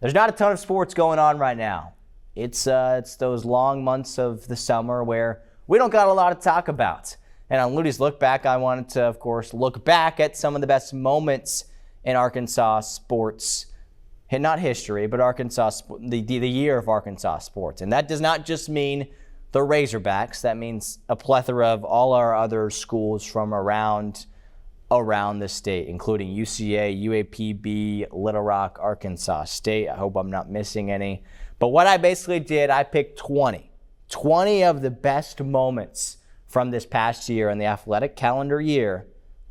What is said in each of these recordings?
There's not a ton of sports going on right now. It's those long months of the summer where we don't got a lot to talk about. And on Luttie's Look Back, I wanted to, of course, look back at some of the best moments in Arkansas sports, not history, but the year of Arkansas sports. And that does not just mean the Razorbacks. That means a plethora of all our other schools from around the state, including UCA, UAPB, Little Rock, Arkansas State. I hope I'm not missing any. But what I basically did, I picked 20 of the best moments from this past year in the athletic calendar year,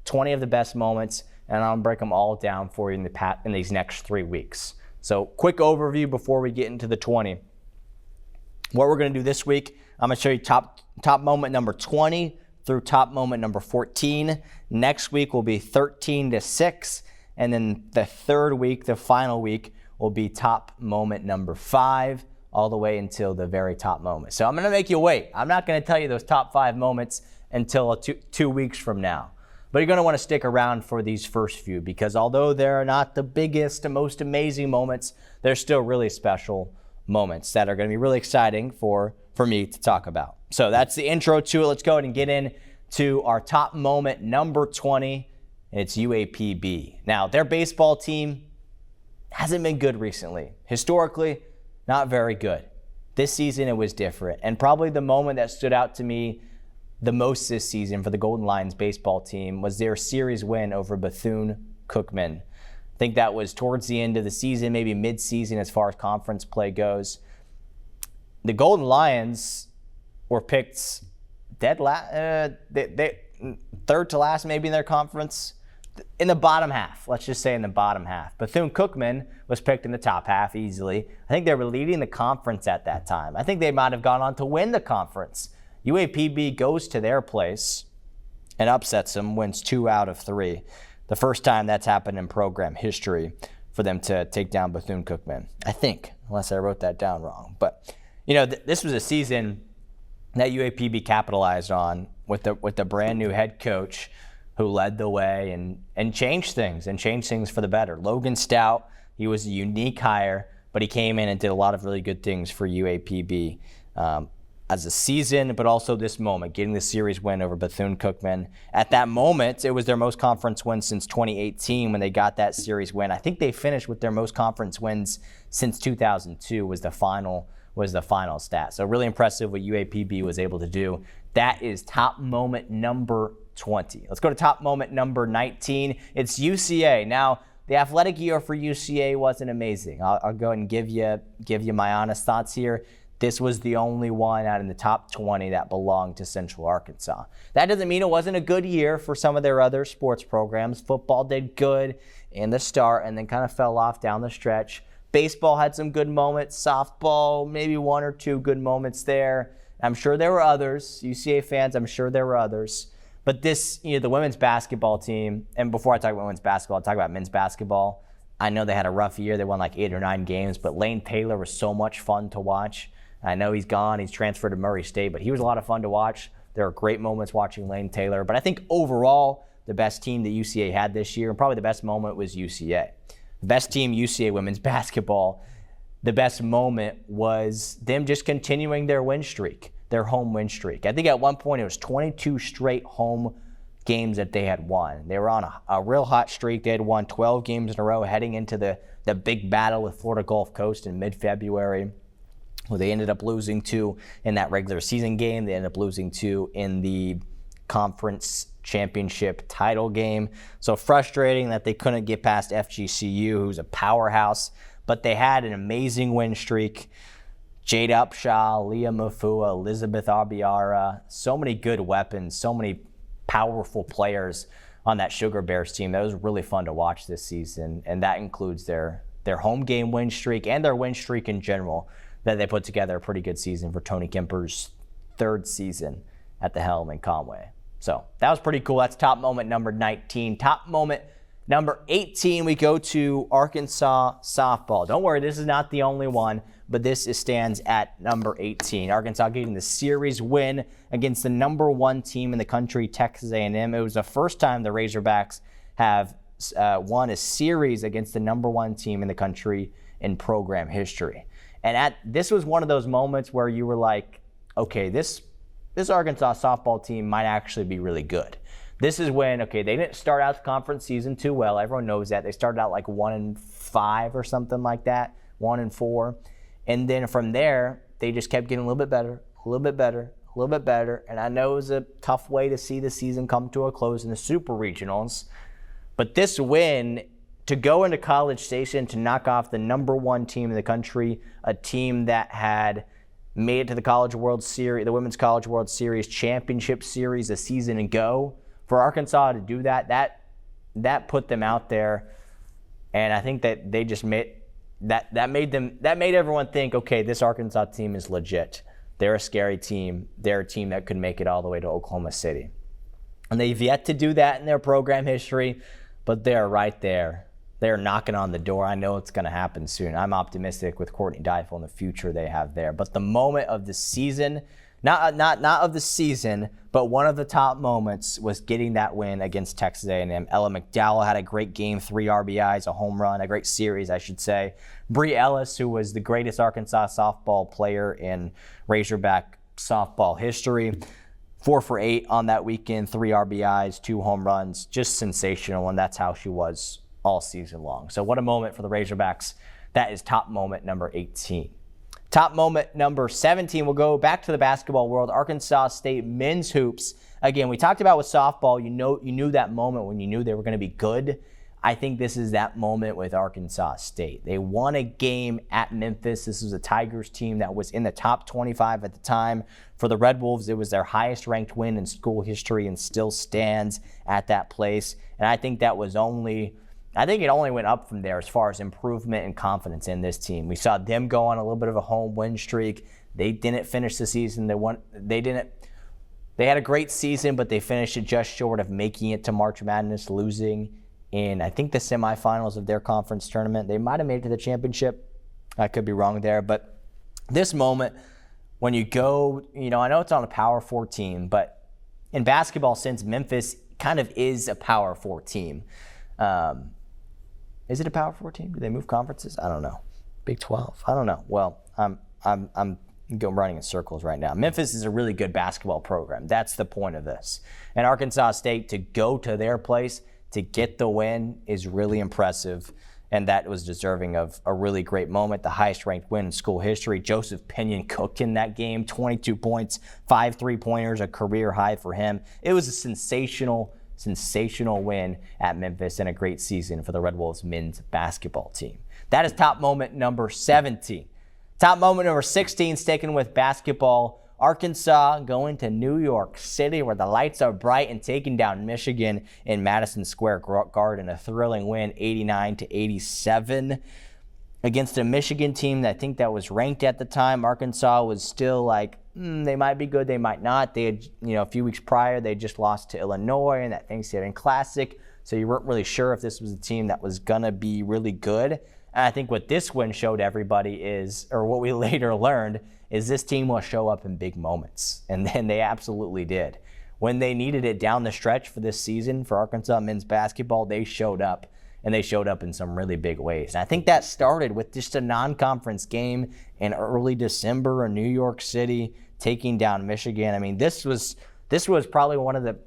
20 of the best moments, and I'll break them all down for you in these next 3 weeks. So quick overview before we get into the 20. What we're going to do this week, I'm going to show you top moment number 20 through top moment number 14. Next week will be 13 to 6, and then the third week, the final week, will be top moment number 5 all the way until the very top moment. So I'm going to make you wait. I'm not going to tell you those top 5 moments until 2 weeks from now. But you're going to want to stick around for these first few because although they're not the biggest and most amazing moments, they're still really special moments that are going to be really exciting for me to talk about. So that's the intro to it. Let's go ahead and get into our top moment number 20. It's UAPB. Now, their baseball team hasn't been good recently. Historically, not very good. This season, it was different. And probably the moment that stood out to me the most this season for the Golden Lions baseball team was their series win over Bethune-Cookman. I think that was towards the end of the season, maybe mid-season as far as conference play goes. The Golden Lions were picked third to last maybe in their conference. In the bottom half, let's just say in the bottom half. Bethune-Cookman was picked in the top half easily. I think they were leading the conference at that time. I think they might have gone on to win the conference. UAPB goes to their place and upsets them, wins 2 out of 3. The first time that's happened in program history for them to take down Bethune-Cookman, I think, unless I wrote that down wrong. But, this was a season that UAPB capitalized on with the brand new head coach who led the way and changed things for the better. Logan Stout, he was a unique hire, but he came in and did a lot of really good things for UAPB as a season, but also this moment, getting the series win over Bethune-Cookman. At that moment, it was their most conference win since 2018 when they got that series win. I think they finished with their most conference wins since 2002 was the final stat. So really impressive what UAPB was able to do. That is top moment number 20. Let's go to top moment number 19. It's UCA. Now, the athletic year for UCA wasn't amazing. I'll go ahead and give you my honest thoughts here. This was the only one out in the top 20 that belonged to Central Arkansas. That doesn't mean it wasn't a good year for some of their other sports programs. Football did good in the start and then kind of fell off down the stretch. Baseball had some good moments. Softball, maybe 1 or 2 good moments there. I'm sure there were others. UCA fans, I'm sure there were others. But this, the women's basketball team, and before I talk about women's basketball, I'll talk about men's basketball. I know they had a rough year. They won like 8 or 9 games, but Lane Taylor was so much fun to watch. I know he's gone. He's transferred to Murray State, but he was a lot of fun to watch. There are great moments watching Lane Taylor. But I think overall, the best team that UCA had this year, and probably the best moment was UCA. The best team, UCA women's basketball, the best moment was them just continuing their win streak, their home win streak. I think at one point it was 22 straight home games that they had won. They were on a real hot streak. They had won 12 games in a row heading into the big battle with Florida Gulf Coast in mid-February. Well, they ended up losing 2 in that regular season game. They ended up losing 2 in the conference championship title game. So frustrating that they couldn't get past FGCU, who's a powerhouse, but they had an amazing win streak. Jade Upshaw, Leah Mafua, Elizabeth Abiara, so many good weapons, so many powerful players on that Sugar Bears team. That was really fun to watch this season, and that includes their home game win streak and their win streak in general, that they put together a pretty good season for Tony Kemper's 3rd season at the helm in Conway. So that was pretty cool. That's top moment number 19. Top moment number 18, we go to Arkansas softball. Don't worry, this is not the only one, but this stands at number 18. Arkansas getting the series win against the number 1 team in the country, Texas A&M. It was the first time the Razorbacks have won a series against the number 1 team in the country in program history. And this was one of those moments where you were like, okay, this Arkansas softball team might actually be really good. This is when, okay, they didn't start out the conference season too well. Everyone knows that. They started out like 1-5 or something like that, 1-4. And then from there, they just kept getting a little bit better, a little bit better, a little bit better. And I know it was a tough way to see the season come to a close in the Super Regionals. But this win, to go into College Station, to knock off the number one team in the country, a team that had made it to the College World Series, the Women's College World Series Championship Series a season ago, for Arkansas to do that put them out there. And I think that they just made that made everyone think, okay, this Arkansas team is legit. They're a scary team. They're a team that could make it all the way to Oklahoma City. And they've yet to do that in their program history, but they're right there. They're knocking on the door. I know it's going to happen soon. I'm optimistic with Courtney Deifel and the future they have there. But the moment of the season, not of the season, but one of the top moments was getting that win against Texas A&M. Ella McDowell had a great game, 3 RBIs, a home run, a great series, I should say. Bree Ellis, who was the greatest Arkansas softball player in Razorback softball history, 4 for 8 on that weekend, 3 RBIs, 2 home runs, just sensational, and that's how she was all season long. So what a moment for the Razorbacks. That is top moment number 18. Top moment number 17, we'll go back to the basketball world. Arkansas State men's hoops. Again, we talked about with softball, you knew that moment when you knew they were going to be good. I think this is that moment with Arkansas State. They won a game at Memphis. This was a Tigers team that was in the top 25 at the time. For the Red Wolves, it was their highest ranked win in school history and still stands at that place. And I think it only went up from there as far as improvement and confidence in this team. We saw them go on a little bit of a home win streak. They didn't finish the season. They had a great season, but they finished it just short of making it to March Madness, losing in, I think, the semifinals of their conference tournament. They might have made it to the championship. I could be wrong there. But this moment, when you go, I know it's on a Power 4 team, but in basketball, since Memphis kind of is a Power 4 team, is it a Power 4 team? Do they move conferences? I don't know. Big 12. I don't know. Well, I'm running in circles right now. Memphis is a really good basketball program. That's the point of this. And Arkansas State, to go to their place to get the win is really impressive. And that was deserving of a really great moment. The highest ranked win in school history. Joseph Pinion cooked in that game. 22 points, 5 3-pointers, a career high for him. It was a sensational win at Memphis and a great season for the Red Wolves men's basketball team. That is top moment number 17. Top moment number 16, sticking with basketball. Arkansas going to New York City where the lights are bright and taking down Michigan in Madison Square Garden. A thrilling win, 89-87 against a Michigan team that I think that was ranked at the time. Arkansas was still like, they might be good, they might not. They had, a few weeks prior, they just lost to Illinois in that Thanksgiving Classic. So you weren't really sure if this was a team that was going to be really good. And I think what this win showed everybody is, or what we later learned, is this team will show up in big moments. And then they absolutely did. When they needed it down the stretch for this season for Arkansas men's basketball, they showed up. And they showed up in some really big ways. And I think that started with just a non-conference game in early December in New York City, taking down Michigan. I mean, this was probably one of the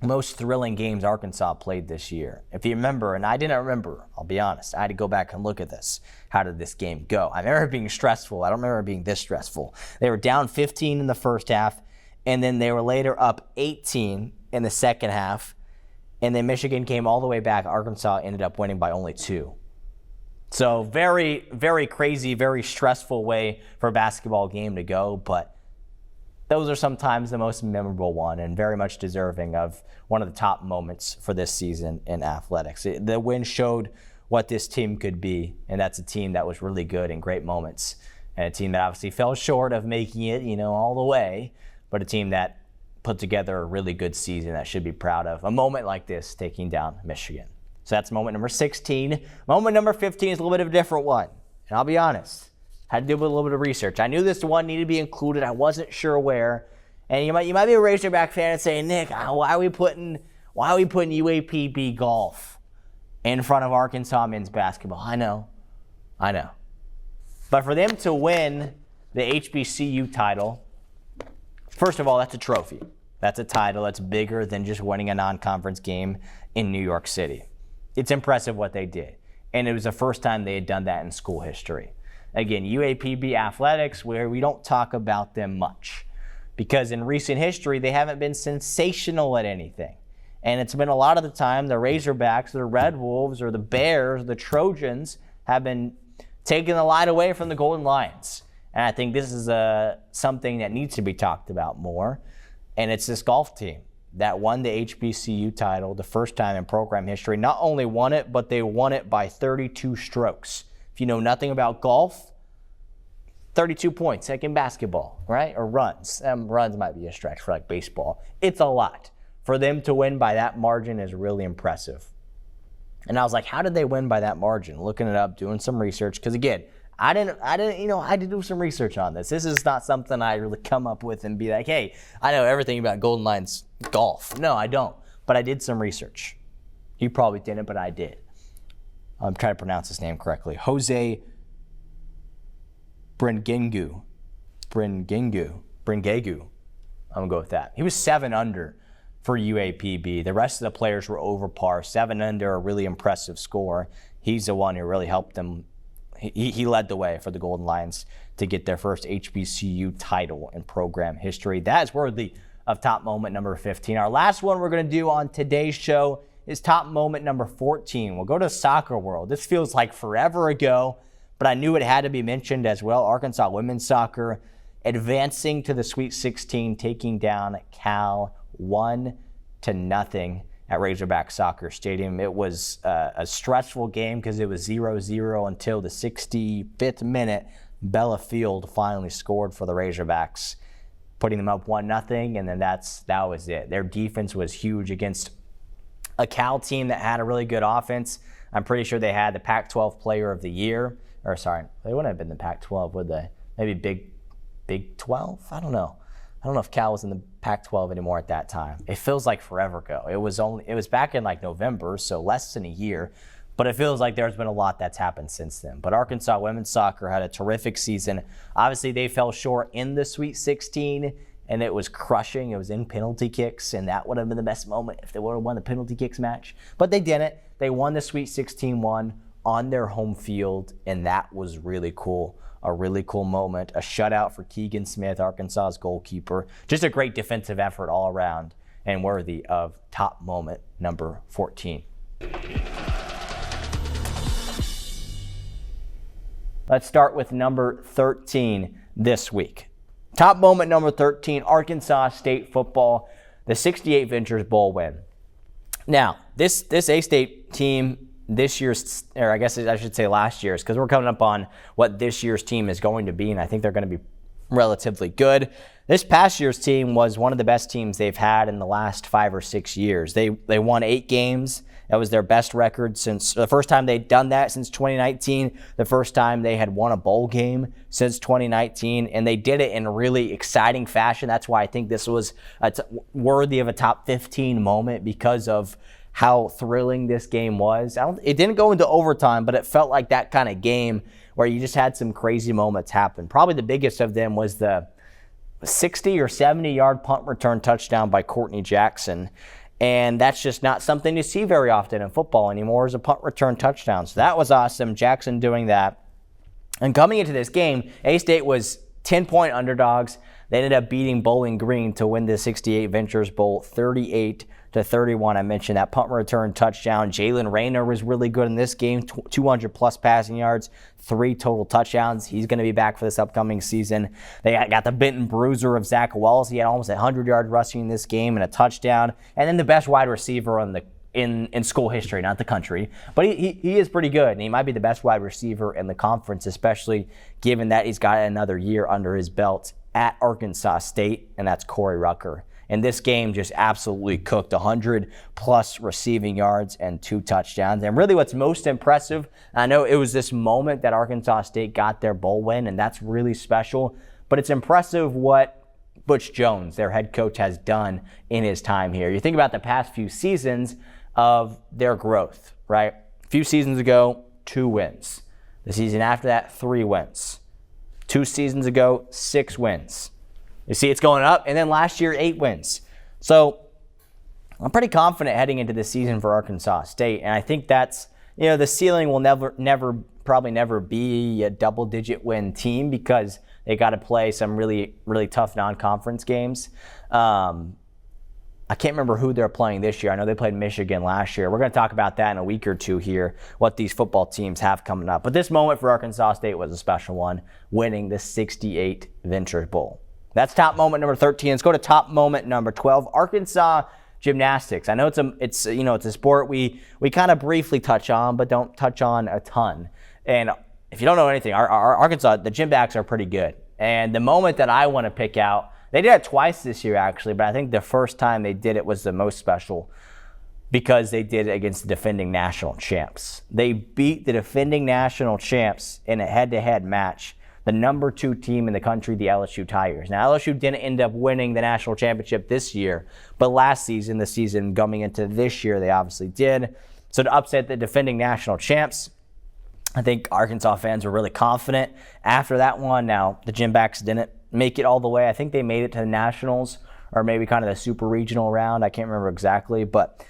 most thrilling games Arkansas played this year. If you remember, and I didn't remember, I'll be honest, I had to go back and look at this. How did this game go? I remember it being stressful. I don't remember it being this stressful. They were down 15 in the first half, and then they were later up 18 in the second half, and then Michigan came all the way back. Arkansas ended up winning by only 2. So very, very crazy, very stressful way for a basketball game to go, but those are sometimes the most memorable one and very much deserving of one of the top moments for this season in athletics. The win showed what this team could be, and that's a team that was really good in great moments, and a team that obviously fell short of making it, all the way, but a team that put together a really good season that should be proud of. A moment like this, taking down Michigan. So that's moment number 16. Moment number 15 is a little bit of a different one, and I'll be honest. Had to do a little bit of research. I knew this one needed to be included. I wasn't sure where. And you might be a Razorback fan and say, Nick, why are we putting UAPB golf in front of Arkansas men's basketball? I know. But for them to win the HBCU title, first of all, that's a trophy. That's a title that's bigger than just winning a non-conference game in New York City. It's impressive what they did. And it was the first time they had done that in school history. Again, UAPB athletics, where we don't talk about them much, because in recent history, they haven't been sensational at anything. And it's been a lot of the time the Razorbacks, the Red Wolves, or the Bears, the Trojans, have been taking the light away from the Golden Lions. And I think this is something that needs to be talked about more. And it's this golf team that won the HBCU title the first time in program history. Not only won it, but they won it by 32 strokes. If you know nothing about golf, 32 points, like in basketball, right? Or runs. Runs might be a stretch for like baseball. It's a lot. For them to win by that margin is really impressive. And I was like, how did they win by that margin? Looking it up, doing some research. Because again, I had to do some research on this. This is not something I really come up with and be like, hey, I know everything about Golden Lions golf. No, I don't. But I did some research. You probably didn't, but I did. I'm trying to pronounce his name correctly. Jose Brengegu. I'm going to go with that. He was 7 under for UAPB. The rest of the players were over par. 7 under, a really impressive score. He's the one who really helped them. He led the way for the Golden Lions to get their first HBCU title in program history. That is worthy of top moment number 15. Our last one we're going to do on today's show is top moment number 14. We'll go to soccer world. This feels like forever ago, but I knew it had to be mentioned as well. Arkansas women's soccer advancing to the Sweet 16, taking down Cal 1-0 at Razorback Soccer Stadium. It was a stressful game because it was 0-0 until the 65th minute. Bella Field finally scored for the Razorbacks, putting them up 1-0, and then that was it. Their defense was huge against a Cal team that had a really good offense. I'm pretty sure they had the Pac-12 Player of the Year. Or sorry, they wouldn't have been the Pac-12, would they? Maybe Big 12? I don't know. I don't know if Cal was in the Pac-12 anymore at that time. It feels like forever ago. It was back in like November, so less than a year. But it feels like there's been a lot that's happened since then. But Arkansas women's soccer had a terrific season. Obviously, they fell short in the Sweet 16, and it was crushing. It was in penalty kicks, and that would have been the best moment if they would have won the penalty kicks match. But they didn't. They won the Sweet 16 on their home field, and that was really cool. A really cool moment. A shutout for Keegan Smith, Arkansas's goalkeeper. Just a great defensive effort all around and worthy of top moment number 14. Let's start with number 13 this week. Top moment number 13, Arkansas State football, the 68 Ventures Bowl win. Now, this A-State team this year's, or I guess I should say last year's, because we're coming up on what this year's team is going to be, and I think they're going to be relatively good. This past year's team was one of the best teams they've had in the last 5 or 6 years. They won 8 games. That was their best record since the first time they'd done that since 2019, the first time they had won a bowl game since 2019, and they did it in a really exciting fashion. That's why I think this was worthy of a top 15 moment, because of how thrilling this game was. It didn't go into overtime, but it felt like that kind of game where you just had some crazy moments happen. Probably the biggest of them was the 60 or 70-yard punt return touchdown by Courtney Jackson. And that's just not something you see very often in football anymore, is a punt return touchdown. So that was awesome, Jackson doing that. And coming into this game, A-State was 10-point underdogs. They ended up beating Bowling Green to win the 68 Ventures Bowl 38-31. I mentioned that punt return touchdown. Jalen Rayner was really good in this game, 200-plus passing yards, 3 total touchdowns. He's going to be back for this upcoming season. They got the Benton Bruiser of Zach Wells. He had almost 100 yards rushing in this game and a touchdown. And then the best wide receiver in school history, not the country. But he is pretty good, and he might be the best wide receiver in the conference, especially given that he's got another year under his belt at Arkansas State, and that's Corey Rucker. And this game just absolutely cooked, 100-plus receiving yards and 2 touchdowns. And really what's most impressive, I know it was this moment that Arkansas State got their bowl win, and that's really special, but it's impressive what Butch Jones, their head coach, has done in his time here. You think about the past few seasons of their growth, right? A few seasons ago, 2 wins. The season after that, 3 wins. 2 seasons ago, 6 wins. You see it's going up, and then last year, 8 wins. So I'm pretty confident heading into this season for Arkansas State, and I think that's, the ceiling will probably never be a double-digit win team because they got to play some really, really tough non-conference games. I can't remember who they're playing this year. I know they played Michigan last year. We're going to talk about that in a week or two here, what these football teams have coming up. But this moment for Arkansas State was a special one, winning the 68 Venture Bowl. That's top moment number 13. Let's go to top moment number 12, Arkansas gymnastics. I know it's a sport we kind of briefly touch on, but don't touch on a ton. And if you don't know anything, our Arkansas, the gym backs are pretty good. And the moment that I want to pick out, they did it twice this year, actually, but I think the first time they did it was the most special because they did it against the defending national champs. They beat the defending national champs in a head-to-head match, the number 2 team in the country, the LSU Tigers. Now, LSU didn't end up winning the national championship this year, but last season, the season coming into this year, they obviously did. So to upset the defending national champs, I think Arkansas fans were really confident after that one. Now, the gym backs didn't make it all the way. I think they made it to the Nationals or maybe kind of the super regional round. I can't remember exactly. But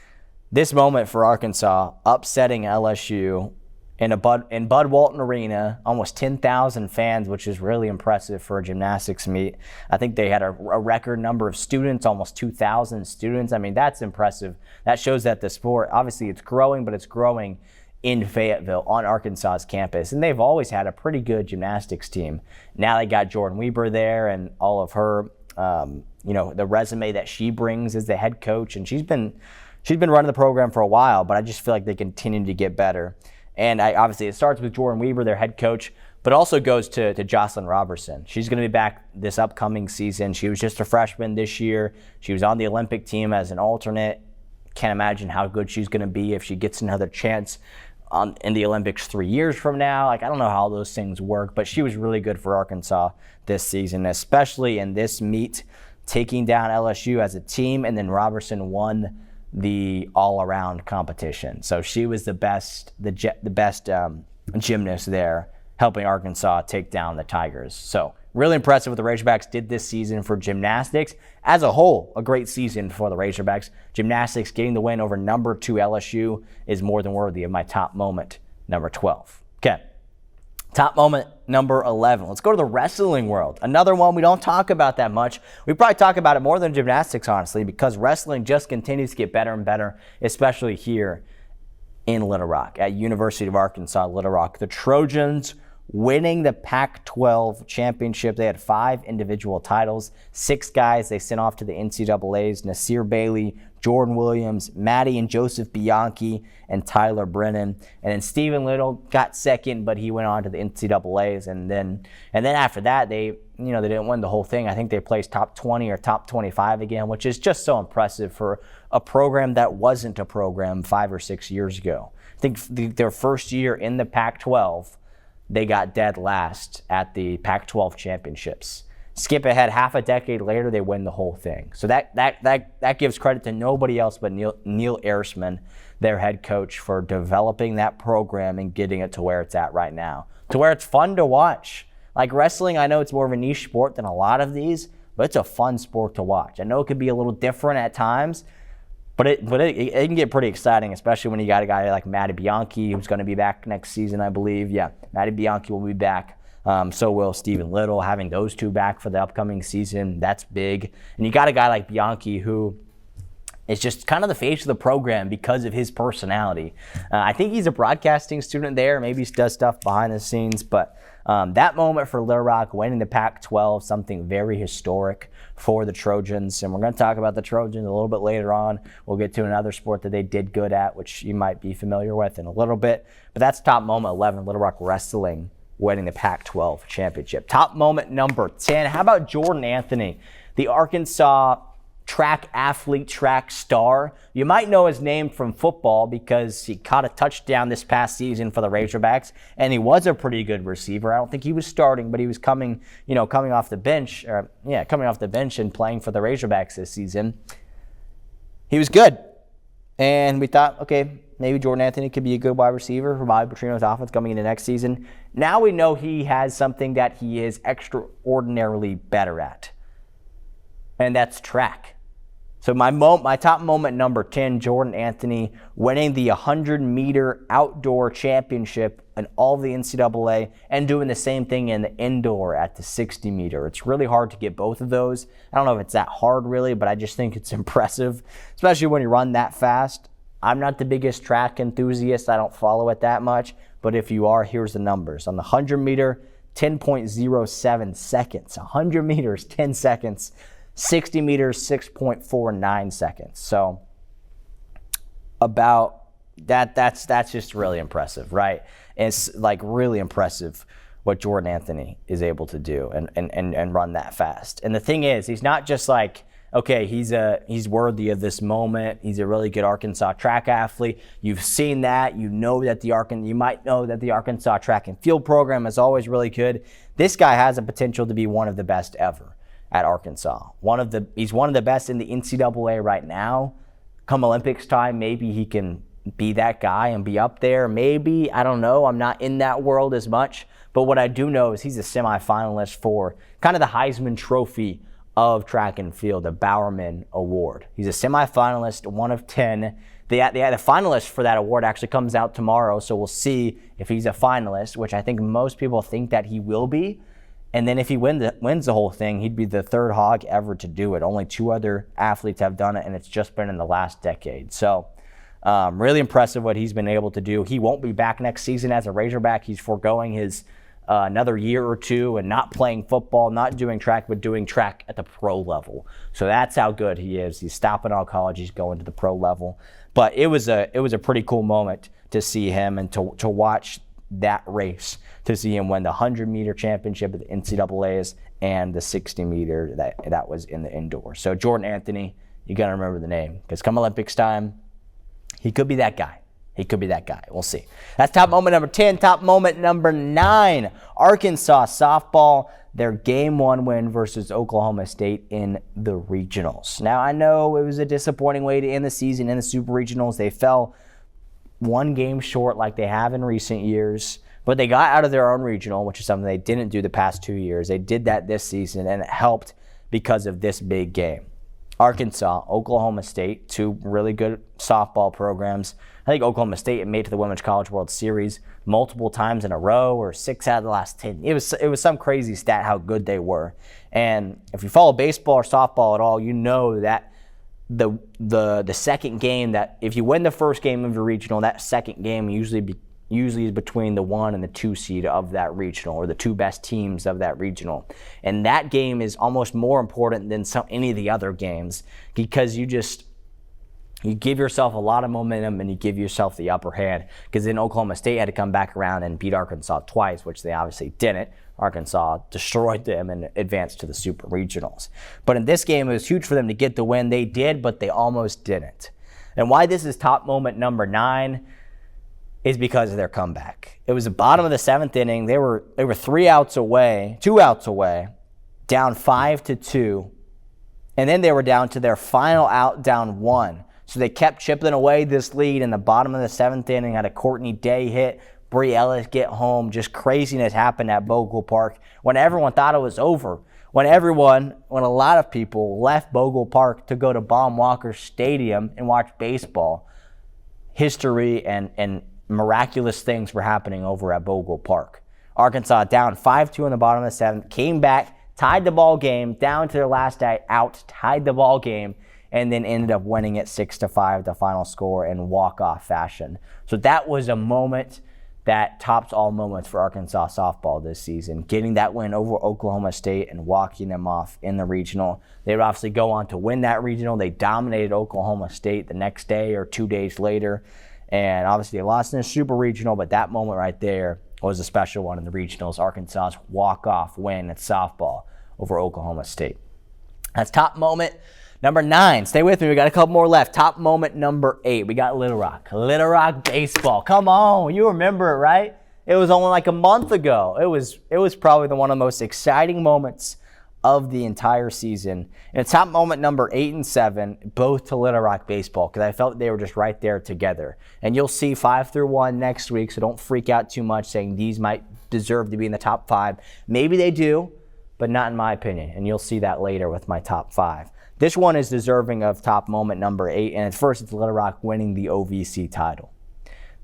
this moment for Arkansas, upsetting LSU in Bud Walton Arena, almost 10,000 fans, which is really impressive for a gymnastics meet. I think they had a record number of students, almost 2,000 students. I mean, that's impressive. That shows that the sport, obviously it's growing, but it's growing in Fayetteville on Arkansas's campus. And they've always had a pretty good gymnastics team. Now they got Jordan Weber there and all of her, the resume that she brings as the head coach. And she's been running the program for a while, but I just feel like they continue to get better. And obviously it starts with Jordan Weber, their head coach, but also goes to Jocelyn Robertson. She's going to be back this upcoming season. She was just a freshman this year. She was on the Olympic team as an alternate. Can't imagine how good she's going to be if she gets another chance in the Olympics 3 years from now. I don't know how those things work, but she was really good for Arkansas this season, especially in this meet, taking down LSU as a team, and then Robertson won the all-around competition. So she was the best gymnast there, helping Arkansas take down the Tigers. So really impressive what the Razorbacks did this season for gymnastics. As a whole, a great season for the Razorbacks. Gymnastics getting the win over number 2 LSU is more than worthy of my top moment, number 12. Okay, top moment, number 11. Let's go to the wrestling world. Another one we don't talk about that much. We probably talk about it more than gymnastics, honestly, because wrestling just continues to get better and better, especially here in Little Rock, at University of Arkansas, Little Rock. The Trojans winning the Pac-12 championship. They had 5 individual titles, 6 guys they sent off to the NCAAs: Nasir Bailey, Jordan Williams, Maddie and Joseph Bianchi, and Tyler Brennan. And then Stephen Little got second, but he went on to the NCAAs. And then after that, they didn't win the whole thing. I think they placed top 20 or top 25 again, which is just so impressive for a program that wasn't a program 5 or 6 years ago. I think their first year in the Pac-12, they got dead last at the Pac-12 championships. Skip ahead half a decade later, they win the whole thing. So that gives credit to nobody else but Neil Ersman, their head coach, for developing that program and getting it to where it's at right now, to where it's fun to watch. Like wrestling, I know it's more of a niche sport than a lot of these, but it's a fun sport to watch. I know it could be a little different at times, but it can get pretty exciting, especially when you got a guy like Maddie Bianchi, who's going to be back next season, I believe. Yeah, Maddie Bianchi will be back. So will Stephen Little. Having those 2 back for the upcoming season, that's big. And you got a guy like Bianchi who is just kind of the face of the program because of his personality. I think he's a broadcasting student there. Maybe he does stuff behind the scenes. But that moment for Little Rock winning the Pac-12, something very historic for the Trojans. And we're going to talk about the Trojans a little bit later on. We'll get to another sport that they did good at, which you might be familiar with in a little bit. But that's top moment 11, Little Rock wrestling winning the Pac-12 championship. Top moment number 10. How about Jordan Anthony, the Arkansas track athlete, track star? You might know his name from football because he caught a touchdown this past season for the Razorbacks, and he was a pretty good receiver. I don't think he was starting, but he was coming off the bench, and playing for the Razorbacks this season. He was good. And we thought, okay, maybe Jordan Anthony could be a good wide receiver for Bobby Petrino's offense coming into next season. Now we know he has something that he is extraordinarily better at, and that's track. So my top moment number 10, Jordan Anthony winning the 100-meter outdoor championship in all the NCAA and doing the same thing in the indoor at the 60-meter. It's really hard to get both of those. I don't know if it's that hard really, but I just think it's impressive, especially when you run that fast. I'm not the biggest track enthusiast. I don't follow it that much, but if you are, here's the numbers. On the 100-meter, 10.07 seconds. 100 meters, 10 seconds. 60 meters, 6.49 seconds. So about that's just really impressive, right? And it's like really impressive what Jordan Anthony is able to do and run that fast. And the thing is, he's not just like, okay, he's worthy of this moment. He's a really good Arkansas track athlete. You've seen that. You know that you might know that the Arkansas track and field program is always really good. This guy has a potential to be one of the best ever at Arkansas. He's one of the best in the NCAA right now. Come Olympics time, maybe he can be that guy and be up there. Maybe, I don't know. I'm not in that world as much. But what I do know is he's a semifinalist for kind of the Heisman Trophy of track and field, the Bowerman Award. He's a semifinalist, one of 10. The finalist for that award actually comes out tomorrow, so we'll see if he's a finalist, which I think most people think that he will be. And then if he wins the whole thing, he'd be the third hog ever to do it. Only 2 other athletes have done it, and it's just been in the last decade. So really impressive what he's been able to do. He won't be back next season as a Razorback. He's foregoing his another year or 2 and not playing football, not doing track, but doing track at the pro level. So that's how good he is. He's stopping all college. He's going to the pro level. But it was a pretty cool moment to see him and to watch that race, to see him win the 100-meter championship at the NCAAs and the 60-meter that was in the indoor. So Jordan Anthony, you got to remember the name, because come Olympics time, he could be that guy. He could be that guy. We'll see. That's top moment number 10. Top moment number 9, Arkansas softball, their Game 1 win versus Oklahoma State in the regionals. Now, I know it was a disappointing way to end the season in the Super Regionals. They fell 1 game short like they have in recent years, but they got out of their own regional, which is something they didn't do the past 2 years. They did that this season, and it helped because of this big game. Arkansas, Oklahoma State, 2 really good softball programs. I think Oklahoma State made it to the Women's College World Series multiple times in a row, or 6 out of the last 10. It was some crazy stat how good they were. And if you follow baseball or softball at all, you know that the second game, that if you win the first game of your regional, that second game usually is between the 1 and the 2 seed of that regional, or the 2 best teams of that regional. And that game is almost more important than any of the other games, because you give yourself a lot of momentum and you give yourself the upper hand, because then Oklahoma State had to come back around and beat Arkansas twice, which they obviously didn't. Arkansas destroyed them and advanced to the Super Regionals. But in this game, it was huge for them to get the win. They did, but they almost didn't. And why this is top moment number 9 is because of their comeback. It was the bottom of the 7th inning. They were 2 outs away, down 5-2. And then they were down to their final out, down 1. So they kept chipping away this lead in the bottom of the 7th inning. Had a Courtney Day hit, Bree Ellis get home. Just craziness happened at Bogle Park when everyone thought it was over. When a lot of people left Bogle Park to go to Baum Walker Stadium and watch baseball, history and miraculous things were happening over at Bogle Park. Arkansas down 5-2 in the bottom of the 7th, came back, tied the ball game, down to their last out, tied the ball game, and then ended up winning it 6-5, the final score, in walk-off fashion. So that was a moment that tops all moments for Arkansas softball this season, getting that win over Oklahoma State and walking them off in the regional. They would obviously go on to win that regional. They dominated Oklahoma State the next day or 2 days later, and obviously they lost in the Super Regional, but that moment right there was a special one in the regionals. Arkansas's walk-off win at softball over Oklahoma State. That's top moment number 9. Stay with me. We got a couple more left. Top moment number 8. We got Little Rock. Little Rock baseball. Come on. You remember it, right? It was only like a month ago. It was probably one of the most exciting moments of the entire season. And top moment number 8 and 7, both to Little Rock baseball, because I felt they were just right there together. And you'll see 5 through 1 next week, so don't freak out too much saying these might deserve to be in the top 5. Maybe they do, but not in my opinion. And you'll see that later with my top 5. This one is deserving of top moment number 8, and at first it's Little Rock winning the OVC title.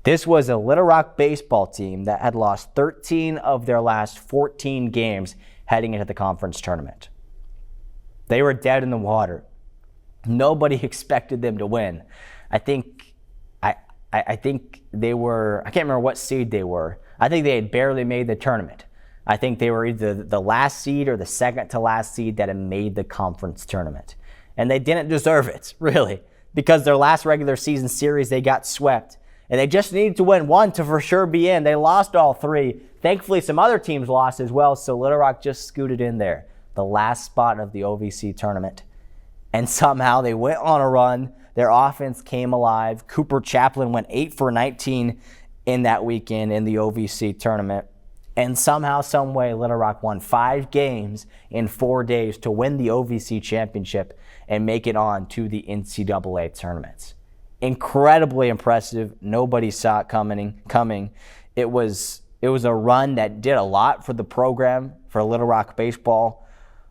This was a Little Rock baseball team that had lost 13 of their last 14 games heading into the conference tournament. They were dead in the water. Nobody expected them to win. I think they were, I can't remember what seed they were. I think they had barely made the tournament. I think they were either the last seed or the second to last seed that had made the conference tournament. And they didn't deserve it, really, because their last regular season series, they got swept. And they just needed to win one to for sure be in. They lost all 3. Thankfully, some other teams lost as well, so Little Rock just scooted in there, the last spot of the OVC tournament. And somehow they went on a run. Their offense came alive. Cooper Chaplin went 8 for 19 in that weekend in the OVC tournament. And somehow, some way, Little Rock won 5 games in 4 days to win the OVC championship and make it on to the NCAA tournaments. Incredibly impressive. Nobody saw it coming. It was a run that did a lot for the program, for Little Rock baseball.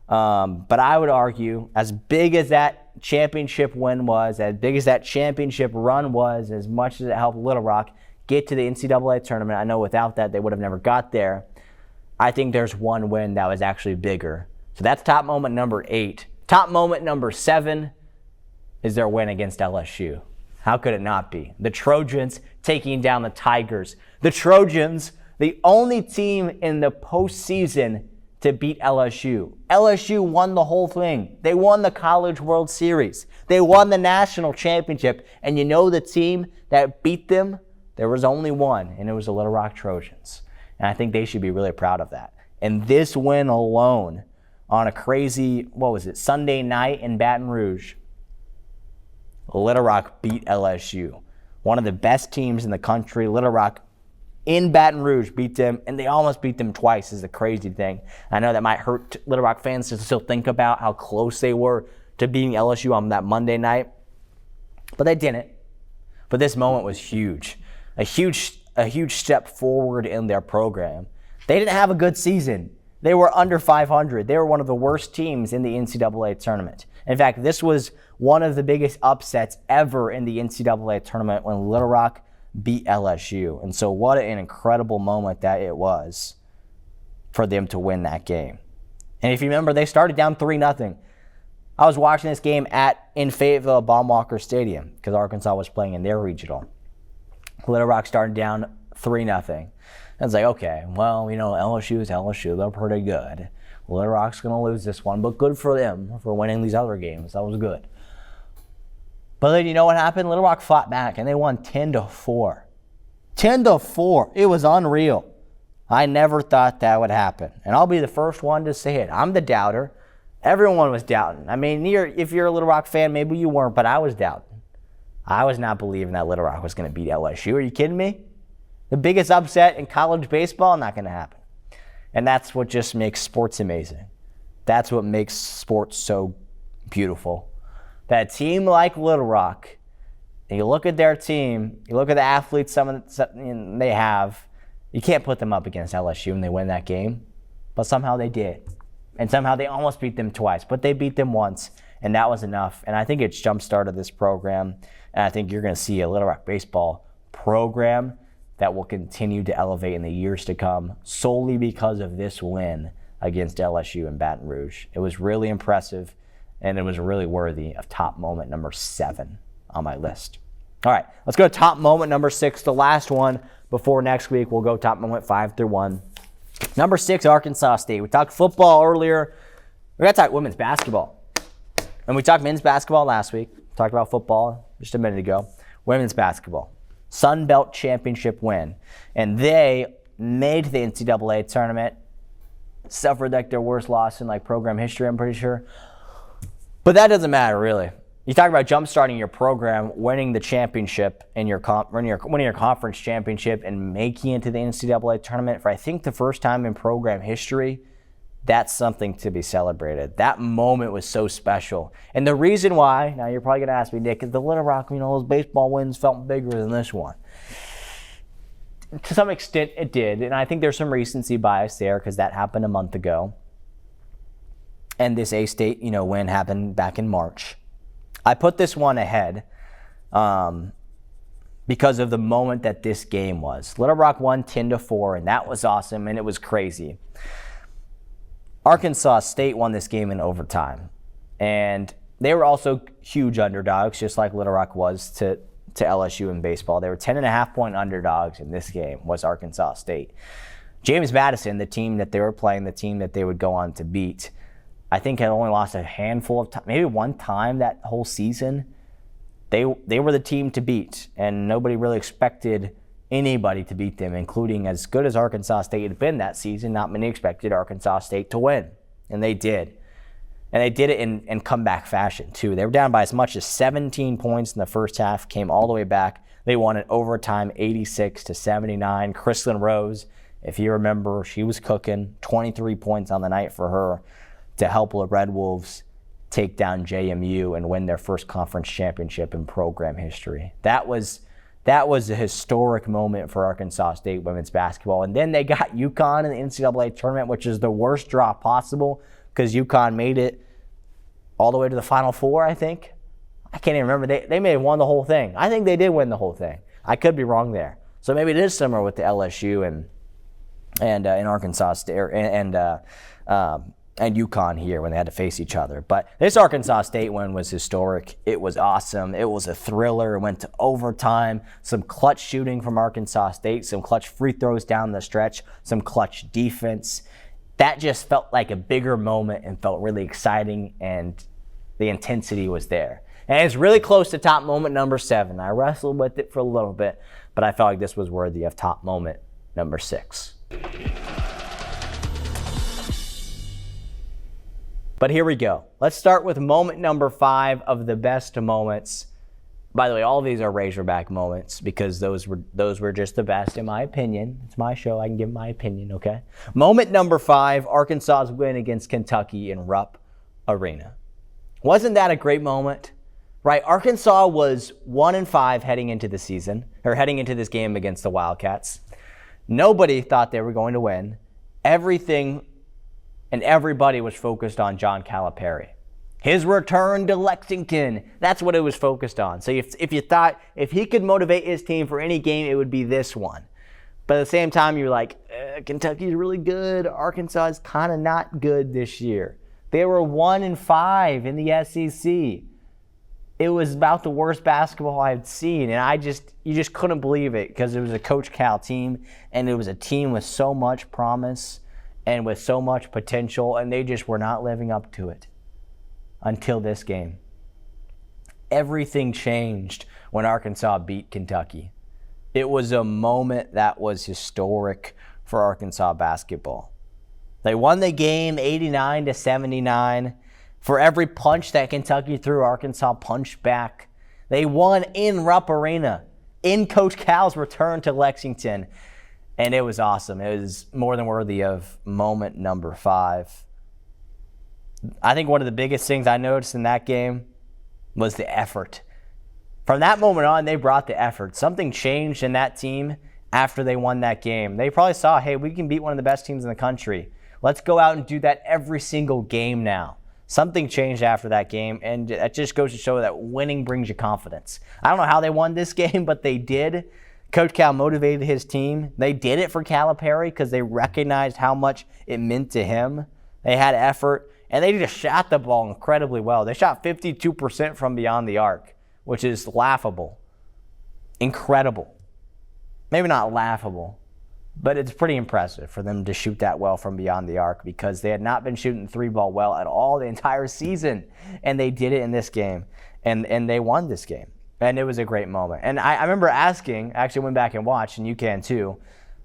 But I would argue, as big as that championship win was, as big as that championship run was, as much as it helped Little Rock get to the NCAA tournament, I know without that they would have never got there. I think there's one win that was actually bigger. So that's top moment number 8. Top moment number 7 is their win against LSU. How could it not be? The Trojans taking down the Tigers. The Trojans, the only team in the postseason to beat LSU. LSU won the whole thing. They won the College World Series. They won the national championship. And you know the team that beat them? There was only one, and it was the Little Rock Trojans. And I think they should be really proud of that. And this win alone on a crazy, Sunday night in Baton Rouge, Little Rock beat LSU. One of the best teams in the country. Little Rock in Baton Rouge beat them, and they almost beat them twice is the crazy thing. I know that might hurt Little Rock fans to still think about how close they were to beating LSU on that Monday night, but they didn't. But this moment was huge. A huge step forward in their program. They didn't have a good season. They were under 500. They were one of the worst teams in the NCAA tournament. In fact, this was one of the biggest upsets ever in the NCAA tournament when Little Rock beat LSU. And so what an incredible moment that it was for them to win that game. And if you remember, they started down 3-0. I was watching this game in Fayetteville at Baum-Walker Stadium because Arkansas was playing in their regional. Little Rock started down 3-0. I was like, okay, well, LSU is LSU. They're pretty good. Little Rock's going to lose this one, but good for them for winning these other games. That was good. But then you know what happened? Little Rock fought back, and they won 10-4. 10-4. It was unreal. I never thought that would happen. And I'll be the first one to say it. I'm the doubter. Everyone was doubting. I mean, if you're a Little Rock fan, maybe you weren't, but I was doubting. I was not believing that Little Rock was going to beat LSU. Are you kidding me? The biggest upset in college baseball? Not going to happen. And that's what just makes sports amazing. That's what makes sports so beautiful. That a team like Little Rock, and you look at their team, you look at the athletes they have, you can't put them up against LSU and they win that game. But somehow they did. And somehow they almost beat them twice. But they beat them once, and that was enough. And I think it's jump-started this program. And I think you're going to see a Little Rock baseball program that will continue to elevate in the years to come solely because of this win against LSU in Baton Rouge. It was really impressive, and it was really worthy of top moment number 7 on my list. All right, let's go to top moment number 6, the last one before next week. We'll go top moment 5 through 1. Number 6, Arkansas State. We talked football earlier. We're going to talk women's basketball. And we talked men's basketball last week. Talked about football just a minute ago. Women's basketball. Sun Belt Championship win. And they made the NCAA tournament. Suffered like their worst loss in program history, I'm pretty sure. But that doesn't matter, really. You talk about jump-starting your program, winning the championship, in winning your conference championship, and making it to the NCAA tournament for, I think, the first time in program history. That's something to be celebrated. That moment was so special. And the reason why, now you're probably going to ask me, Nick, is the Little Rock, those baseball wins felt bigger than this one. To some extent, it did. And I think there's some recency bias there because that happened a month ago. And this A-State, win happened back in March. I put this one ahead because of the moment that this game was. Little Rock won 10-4, and that was awesome, and it was crazy. Arkansas State won this game in overtime, and they were also huge underdogs, just like Little Rock was to LSU in baseball. They were 10.5-point underdogs in this game, was Arkansas State. James Madison, the team that they were playing, the team that they would go on to beat, I think had only lost a handful of times, maybe one time that whole season. They were the team to beat, and nobody really expected anybody to beat them, including as good as Arkansas State had been that season. Not many expected Arkansas State to win, and they did. And they did it in comeback fashion, too. They were down by as much as 17 points in the first half, came all the way back. They won in overtime 86-79. Kristlyn Rose, if you remember, she was cooking. 23 points on the night for her to help the Red Wolves take down JMU and win their first conference championship in program history. That was a historic moment for Arkansas State women's basketball. And then they got UConn in the NCAA tournament, which is the worst draw possible because UConn made it all the way to the Final Four, I think. I can't even remember. They may have won the whole thing. I think they did win the whole thing. I could be wrong there. So maybe it is similar with the LSU and Arkansas State and UConn here when they had to face each other. But this Arkansas State win was historic. It was awesome. It was a thriller. It went to overtime. Some clutch shooting from Arkansas State, some clutch free throws down the stretch, some clutch defense. That just felt like a bigger moment and felt really exciting, and the intensity was there. And it's really close to top moment number 7. I wrestled with it for a little bit, but I felt like this was worthy of top moment number 6. But here we go. Let's start with moment number 5 of the best moments. By the way, all of these are Razorback moments because those were just the best in my opinion. It's my show. I can give my opinion, okay? Moment number 5, Arkansas's win against Kentucky in Rupp Arena. Wasn't that a great moment? Right? Arkansas was 1-5 heading into the season, or heading into this game against the Wildcats. Nobody thought they were going to win. Everything and everybody was focused on John Calipari. His return to Lexington, that's what it was focused on. So if you thought if he could motivate his team for any game, it would be this one. But at the same time, you're like, Kentucky's really good. Arkansas is kind of not good this year. They were 1-5 in the SEC. It was about the worst basketball I've seen, and you just couldn't believe it because it was a Coach Cal team, and it was a team with so much promise and with so much potential, and they just were not living up to it until this game. Everything changed when Arkansas beat Kentucky. It was a moment that was historic for Arkansas basketball. They won the game 89-79. For every punch that Kentucky threw, Arkansas punched back. They won in Rupp Arena, in Coach Cal's return to Lexington. And it was awesome. It was more than worthy of moment number 5. I think one of the biggest things I noticed in that game was the effort. From that moment on, they brought the effort. Something changed in that team after they won that game. They probably saw, hey, we can beat one of the best teams in the country. Let's go out and do that every single game now. Something changed after that game, and that just goes to show that winning brings you confidence. I don't know how they won this game, but they did. Coach Cal motivated his team. They did it for Calipari because they recognized how much it meant to him. They had effort, and they just shot the ball incredibly well. They shot 52% from beyond the arc, which is laughable. Incredible. Maybe not laughable, but it's pretty impressive for them to shoot that well from beyond the arc because they had not been shooting the 3-ball well at all the entire season, and they did it in this game, and they won this game. And it was a great moment. And I remember asking, I actually went back and watched, and you can too.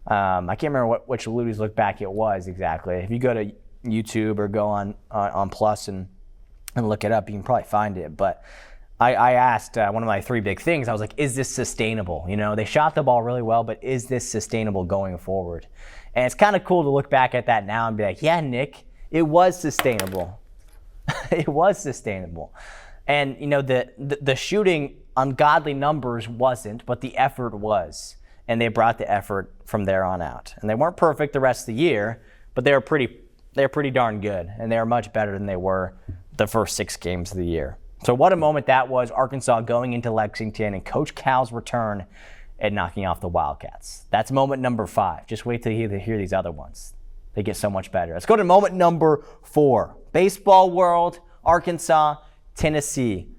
I can't remember which lutties-lookback it was exactly. If you go to YouTube or go on Plus and look it up, you can probably find it. But I asked one of my 3 big things. I was like, is this sustainable? They shot the ball really well, but is this sustainable going forward? And it's kind of cool to look back at that now and be like, yeah, Nick, It was sustainable. It was sustainable. And, the shooting ungodly numbers wasn't, but the effort was. And they brought the effort from there on out. And they weren't perfect the rest of the year, but they were pretty darn good. And they were much better than they were the first 6 games of the year. So what a moment that was, Arkansas going into Lexington and Coach Cal's return and knocking off the Wildcats. That's moment number 5. Just wait till you hear these other ones. They get so much better. Let's go to moment number 4. Baseball world, Arkansas, Tennessee.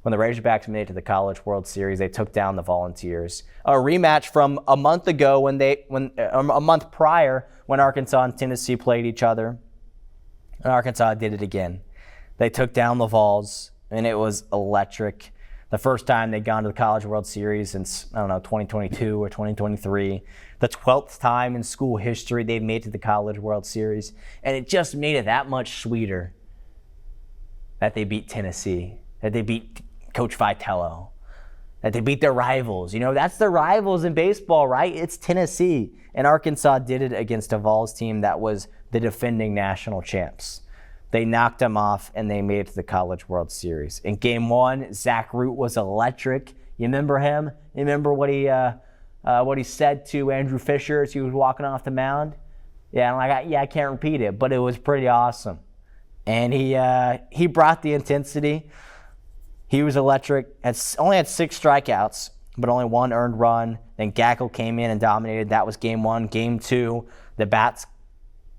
When the Razorbacks made it to the College World Series, they took down the Volunteers. A rematch from a month ago a month prior when Arkansas and Tennessee played each other. And Arkansas did it again. They took down the Vols, and it was electric. The first time they'd gone to the College World Series since, 2022 or 2023. The 12th time in school history they've made it to the College World Series. And it just made it that much sweeter that they beat Tennessee, that they beat Coach Vitello, that they beat their rivals. That's their rivals in baseball, right? It's Tennessee. And Arkansas did it against a Vols team that was the defending national champs. They knocked them off, and they made it to the College World Series. In Game 1, Zach Root was electric. You remember him? You remember what he said to Andrew Fisher as he was walking off the mound? Yeah, I can't repeat it, but it was pretty awesome. And he brought the intensity. He was electric. Only had 6 strikeouts, but only 1 earned run. Then Gackle came in and dominated. That was Game 1. Game 2, the bats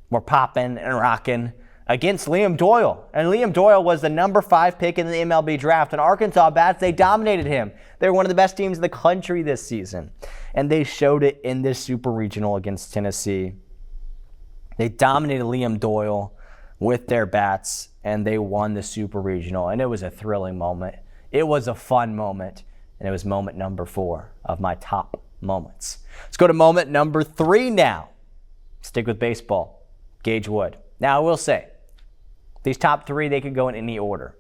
were popping and rocking against Liam Doyle. And Liam Doyle was the number 5 pick in the MLB draft. And Arkansas bats, they dominated him. They were one of the best teams in the country this season. And they showed it in this Super Regional against Tennessee. They dominated Liam Doyle with their bats, and they won the Super Regional. And it was a thrilling moment. It was a fun moment. And it was moment number 4 of my top moments. Let's go to moment number 3 now. Stick with baseball. Gage Wood. Now, I will say, these top 3, they could go in any order.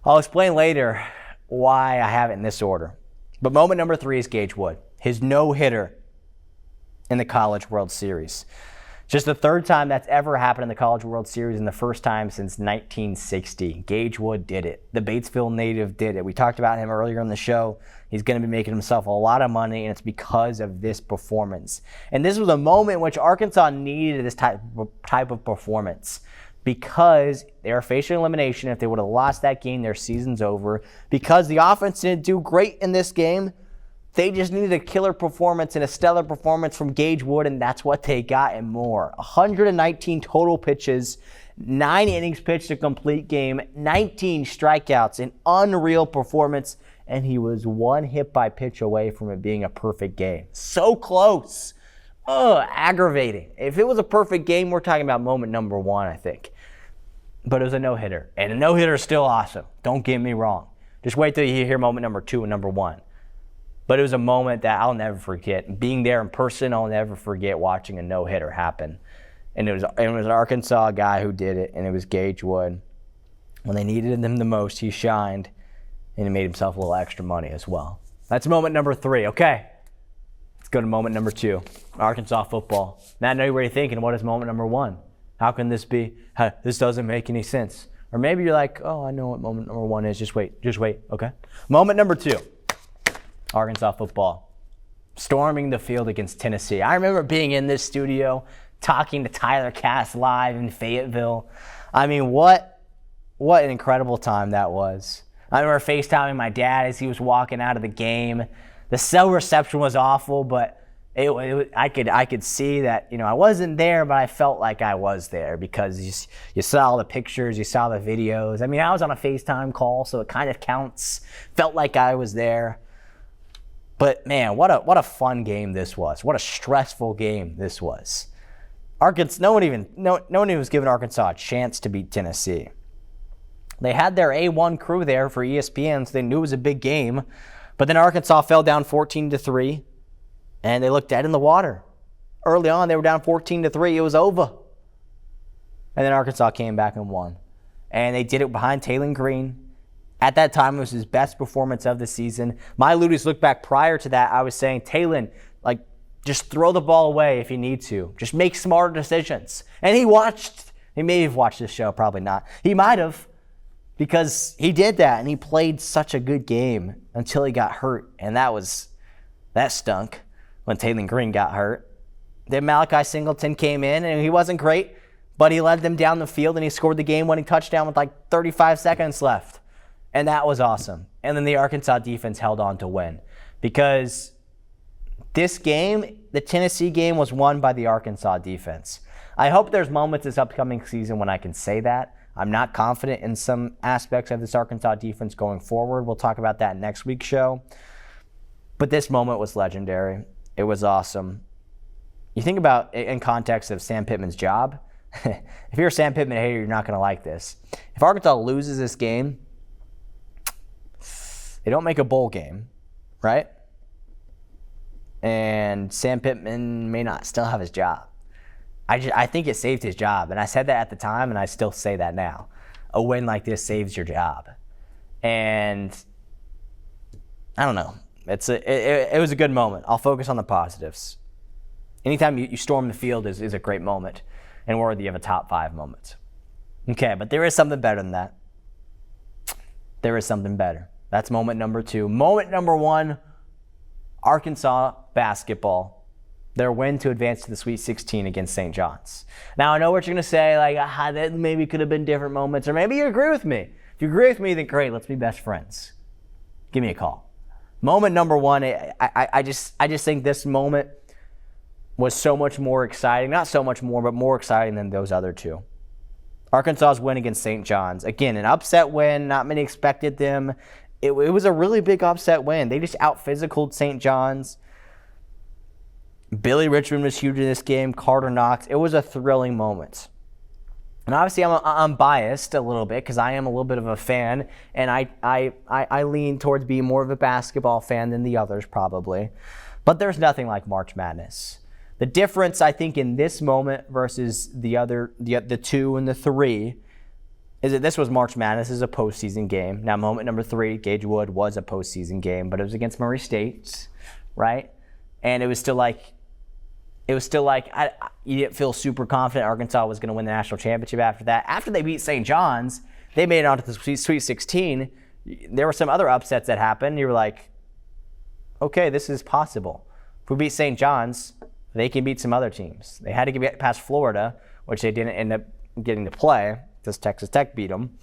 I'll explain later why I have it in this order. But moment number 3 is Gage Wood. His no-hitter in the College World Series. Just the 3rd time that's ever happened in the College World Series and the first time since 1960. Gage Wood did it. The Batesville native did it. We talked about him earlier in the show. He's going to be making himself a lot of money, and it's because of this performance. And this was a moment in which Arkansas needed this type of performance because they were facing elimination. If they would have lost that game, their season's over. Because the offense didn't do great in this game, they just needed a killer performance and a stellar performance from Gage Wood, and that's what they got and more. 119 total pitches, 9 innings pitched a complete game, 19 strikeouts, an unreal performance, and he was 1 hit by pitch away from it being a perfect game. So close. Aggravating. If it was a perfect game, we're talking about moment number 1, I think. But it was a no-hitter, and a no-hitter is still awesome. Don't get me wrong. Just wait till you hear moment number 2 and number 1. But it was a moment that I'll never forget. Being there in person, I'll never forget watching a no-hitter happen. And it was an Arkansas guy who did it, and it was Gage Wood. When they needed him the most, he shined, and he made himself a little extra money as well. That's moment number 3. Okay, let's go to moment number 2, Arkansas football. Now I know what you're thinking. What is moment number 1? How can this be? This doesn't make any sense. Or maybe you're like, oh, I know what moment number 1 is. Just wait, okay? Moment number 2. Arkansas football, storming the field against Tennessee. I remember being in this studio, talking to Tyler Cass live in Fayetteville. I mean, what an incredible time that was. I remember FaceTiming my dad as he was walking out of the game. The cell reception was awful, but I could see that, I wasn't there, but I felt like I was there because you saw the pictures, you saw the videos. I mean, I was on a FaceTime call, so it kind of counts. Felt like I was there. But man, what a fun game this was. What a stressful game this was. Arkansas, no one was giving Arkansas a chance to beat Tennessee. They had their A1 crew there for ESPN, so they knew it was a big game. But then Arkansas fell down 14-3, and they looked dead in the water. Early on, they were down 14-3. It was over. And then Arkansas came back and won. And they did it behind Taylon Green. At that time, it was his best performance of the season. My lutties-lookback prior to that, I was saying, Taylon, just throw the ball away if you need to. Just make smarter decisions. And he watched He may have watched this show, probably not. He might have, because he did that, and he played such a good game until he got hurt, and that stunk when Taylor Green got hurt. Then Malachi Singleton came in, and he wasn't great, but he led them down the field, and he scored the game-winning touchdown with like 35 seconds left, and that was awesome. And then the Arkansas defense held on to win, because this game, the Tennessee game, was won by the Arkansas defense. I hope there's moments this upcoming season when I can say that. I'm not confident in some aspects of this Arkansas defense going forward. We'll talk about that next week's show. But this moment was legendary. It was awesome. You think about it in context of Sam Pittman's job. If you're a Sam Pittman hater, you're not going to like this. If Arkansas loses this game, they don't make a bowl game, right? And Sam Pittman may not still have his job. I think it saved his job, and I said that at the time, and I still say that now. A win like this saves your job. And I don't know. It was a good moment. I'll focus on the positives. Anytime you storm the field is a great moment and worthy of a top 5 moment. Okay, but there is something better than that. There is something better. That's moment number 2. Moment number 1, Arkansas basketball. Their win to advance to the Sweet 16 against St. John's. Now, I know what you're going to say, like, that maybe could have been different moments, or maybe you agree with me. If you agree with me, then great, let's be best friends. Give me a call. Moment number 1, I just think this moment was so much more exciting. Not so much more, but more exciting than those other 2. Arkansas's win against St. John's. Again, an upset win. Not many expected them. It was a really big upset win. They just out-physicaled St. John's. Billy Richmond was huge in this game. Carter Knox. It was a thrilling moment. And obviously, I'm biased a little bit because I am a little bit of a fan, and I lean towards being more of a basketball fan than the others probably. But there's nothing like March Madness. The difference, I think, in this moment versus the 2 and the 3 is that this was March Madness. This is a postseason game. Now, moment number 3, Gage Wood, was a postseason game, but it was against Murray State, right? And it was still like you didn't feel super confident Arkansas was going to win the national championship after that. After they beat St. John's, they made it onto the Sweet 16. There were some other upsets that happened. You were like, okay, this is possible. If we beat St. John's, they can beat some other teams. They had to get past Florida, which they didn't end up getting to play because Texas Tech beat them.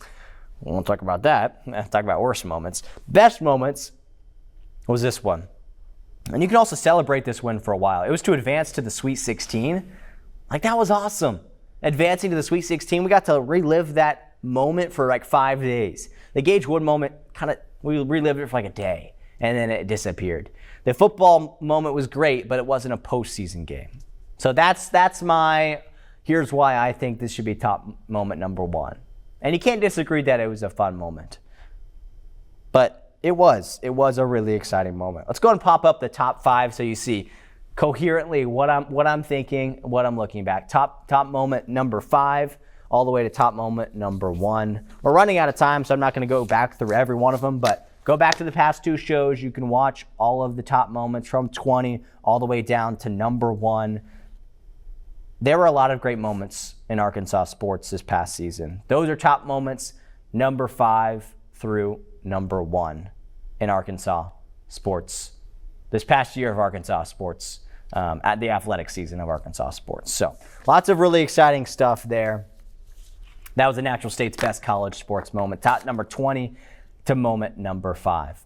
We won't talk about that. Let's talk about worse moments. Best moments was this one. And you can also celebrate this win for a while. It was to advance to the Sweet 16. Like, that was awesome. Advancing to the Sweet 16, we got to relive that moment for like 5 days. The Gage Wood moment, we relived it for like a day, and then it disappeared. The football moment was great, but it wasn't a postseason game. So that's here's why I think this should be top moment number 1. And you can't disagree that it was a fun moment. But it was a really exciting moment. Let's go and pop up the top 5 so you see coherently what I'm thinking, what I'm looking back. Top moment number 5 all the way to top moment number 1. We're running out of time, so I'm not going to go back through every one of them, but go back to the past 2 shows. You can watch all of the top moments from 20 all the way down to number 1. There were a lot of great moments in Arkansas sports this past season. Those are top moments, number 5 through number 1 in Arkansas sports this past year of Arkansas sports, at the athletic season of Arkansas sports. So lots of really exciting stuff there. That was the Natural State's best college sports moment. Top number 20 to moment number 5.